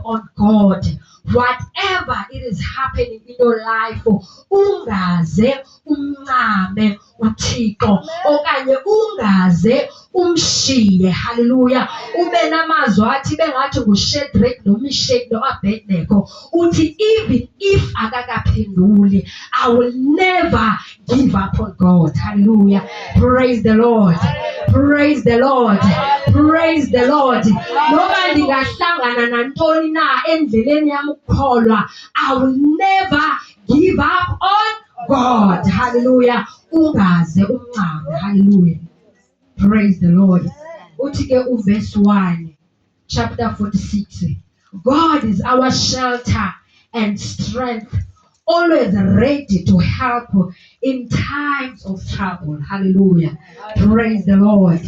on God. Whatever it is happening in your life, ungaze umncame uThixo okanye ungaze umshiye. Hallelujah. Ube namazwi athi bengathi nguShadrach noMeshach noAbednego uthi even if akakaphenduli, I will never give up on God. Hallelujah. Praise the Lord. Praise the Lord. Praise the Lord. Noma ndingahlangana nantoni na endleleni yami ukukholwa, I will never give up on God. Hallelujah. Ungaze umncame. Hallelujah. Praise the Lord. Uthi ke uverse 1, chapter 46. God is our shelter and strength, always ready to help in times of trouble. Hallelujah. Praise the Lord.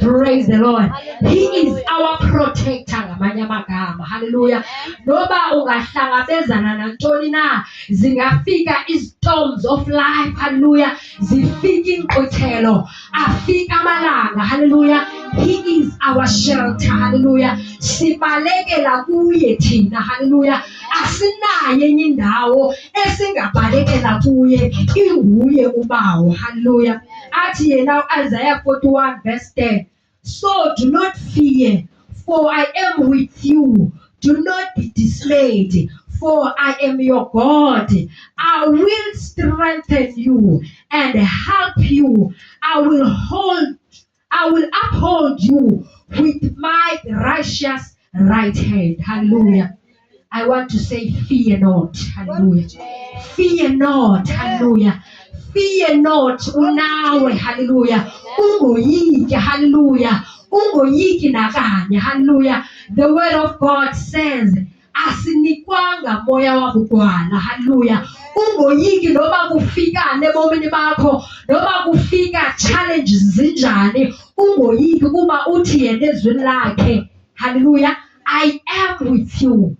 Praise the Lord. He is our protector. Ngamanye amagama. Hallelujah. Noba ungahlangabezana nantoni na, zingafika storms of life. Hallelujah. Zifika inqothelo, afika amalanga. Hallelujah. He is our shelter. Hallelujah. Sibalekela kuye thina. Hallelujah. Asinaye enye indawo esingabalekela kuye, inguye ubawo. Hallelujah. Athi yena Isaiah 41 verse 10. So do not fear, for I am with you. Do not be dismayed, for I am your God. I will strengthen you and help you. I will uphold you with my righteous right hand. Hallelujah. I want to say, fear not. Hallelujah. Fear not. Hallelujah. Fear not. Unawe. Hallelujah. Ungoyiki. Hallelujah. Ungoyiki nakanye. Hallelujah. The word of God says, asinikwanga moya wabugwala. Hallelujah. Ungoyiki noma kufikane ebomini bakho, noma kufika challenges zinjani, ungoyiki kuba uthi yena ezweni lakhe. Hallelujah. I am with you.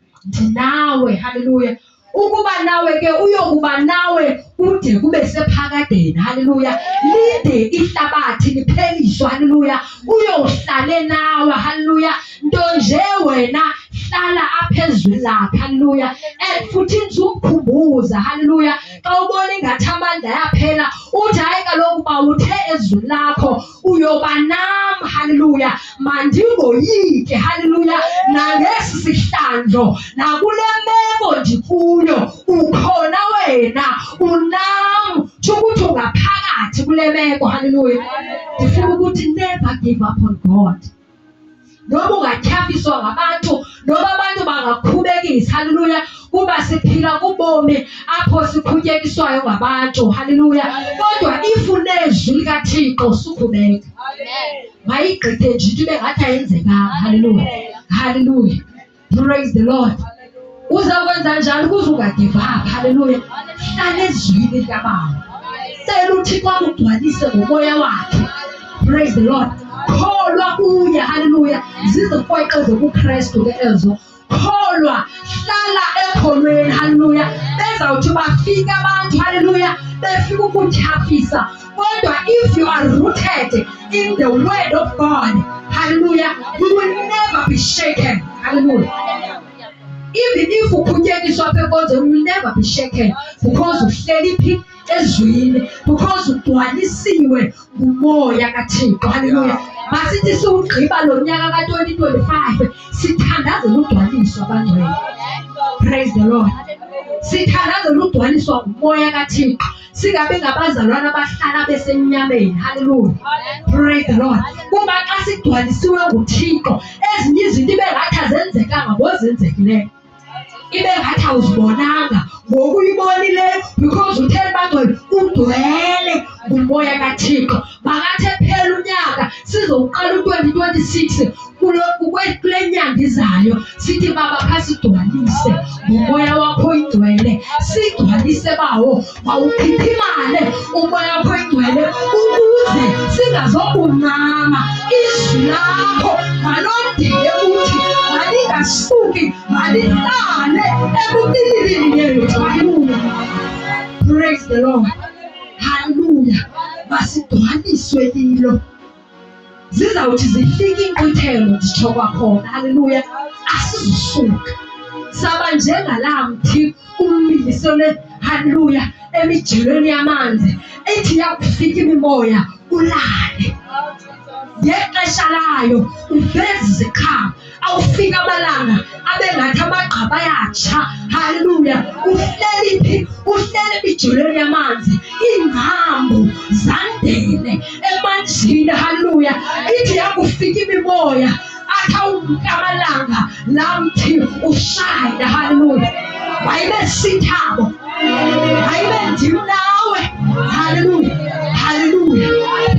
Nawe. Hallelujah. Ukuba nawe ke uyokuba nawe kude kube sephakadeni. Hallelujah. Lide ihlabathi lipheliswa. Hallelujah. Uyohlale nawe. Hallelujah. Nto nje wena hlala aphezulu lakhe. Hallelujah. And futhi ngizokukhumbuza. Hallelujah. Xa ubona ingathi amandla yaphela, uthi hayi kaloku bawuthe ezweni lakho uyoba nam. Hallelujah. Mandingoyiki. Hallelujah. Nangesi sihlandlo nakule meko ndikuyo ukhona wena, unam. Ukuthi ungaphakathi kule meko. Hallelujah. Ndifuna ukuthi never give up on God. Noma ungatyhafiswa ngabantu, noma abantu bangakhubekisa. Hallelujah. Kuba siphila kubomi apho siqhutyekiswayo ngabantu. Hallelujah. Kodwa if unezwi likaThixo sukhubeka. Mayigqithe nje into bengathi ayenzekanga. Hallelujah. Hallelujah. Praise the Lord. Uzakwenza njani ukuze ungagive up? Hallelujah. Hlala ezwini likaBaba. Cela uThixo akugcwalise ngomoya wakhe. Praise the Lord. Kholwa kuye. Hallelujah. Zizifweqe zobuKristu ke ezo. Kholwa, hlala ekholweni. Hallelujah. Bezawuthi bafika abantu. Hallelujah. Befika ukutyhafisa. Kodwa if you are rooted in the word of God, hallelujah, you will never be shaken. Hallelujah. Even if ukhunyekiswa phekonze, you will never be shaken because uhleli phi ezwini, because ugcwalisiwe ngumoya kaThixo. Hallelujah. Masithi siwugqiba lo nyaka ka-2025 sithandazela ugcwaliswa abangcwele. Praise the Lord. Sithandazela ugcwaliswa ngumoya kaThixo, singabe ngabazalwana abahlala besemnyameni. Hallelujah. Praise the Lord. Kuba xa sigcwalisiwe nguThixo, ezinye izinto ibe ngathi azenzekanga ngozenzekileyo, ibe ngathi awuzibonanga ngokuyibonileyo, because utheni bangcwele ugcwele ngumoya kaThixo. Makathi ephela unyaka sizowuqala u-2026 kule nyanga izayo, sithi Baba khasigcwalise ngumoya wakho oyingcwele, sigcwalise bawo, mawukhiphimane umoya wakho oyingcwele ukuze singazokunqama. Izwi lakho malondile uthi malingasuki, malihlale ebumililini yethu. Hallelujah. Praise the Lord. Hallelujah. Masigcwaliswe lilo, zizawuthi zifike inkqwithelo nditsho kwakhona. Hallelujah. Asizusuka. saba njengalamthi umilisele haleluya emijilweni yamanzi ethi yakufika imimoya ulale ngexesha layo uveze iziqhamo awufika amalanga abengathi amagqaba ayatsha haleluya uhleli phi uhleli emijilweni yamanzi iingcambu zandele emanzini haleluya ithi yakufika imimoya amalanga lamthi ushayina haleluya wayibe sithabo wayibe ndim nawe haleluya haleluya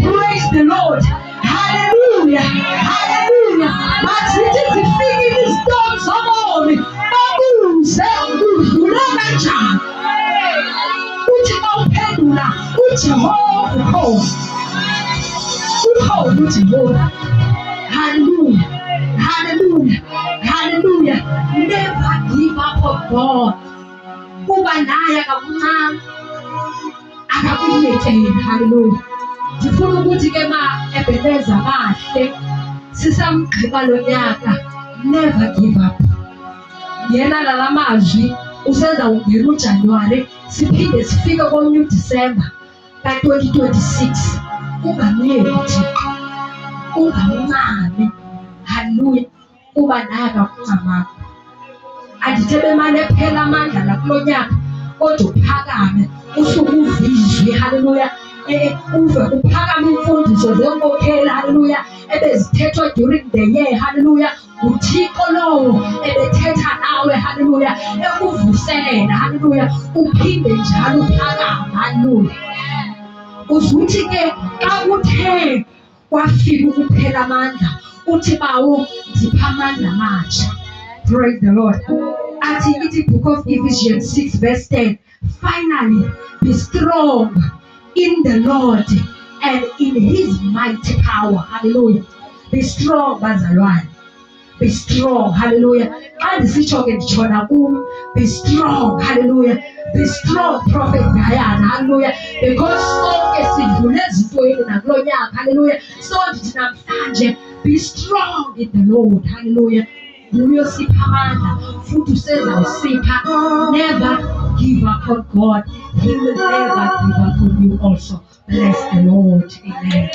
praise the Lord haleluya haleluya masithi zifike izitori zobomi babuze udlule kanjani uthi bawuphendula uJehova ukhona uJehova hallelujah hallelujah hallelujah never give up on God kuba naye akakuncane akakuyekeli hallelujah ndifuna ukuthi ke ma ebeleza kahle sisamgqiba lo nyaka never give up yena la mazwi usenza ungena uJanuary siphinde sifike ko-New December ka-2026 ungamyeki Thixo ungamncane haleluya kuba naye akakuncamanga andithi bemane ephela amandla la kulo nyaka kodwa uphakame usuke uvizwe haleluya uve uphakame imfundiso zenkokheli haleluya ebezithethwa during the year haleluya uThixo lowo ebethetha nawe haleluya ekuvuselela haleluya uphinde njalo uphakame haleluya uzuthi ke xa kuthe kwafika ukuphela amandla uthi bawo ndipha amandla amatsha praise the Lord athi ithi book of Ephesians 6 verse 10 finally be strong in the Lord and in his mighty power hallelujah be strong bazalwane be strong hallelujah xa ndisitsho ke nditshona kum be strong hallelujah be strong prophet Diana hallelujah because sonke sidlule ezintweni nakulo nyaka hallelujah so ndithi namhlanje be strong in the Lord hallelujah uyosipha amandla futhi usezawusipha never give up on God he will never give up on you also bless the Lord amen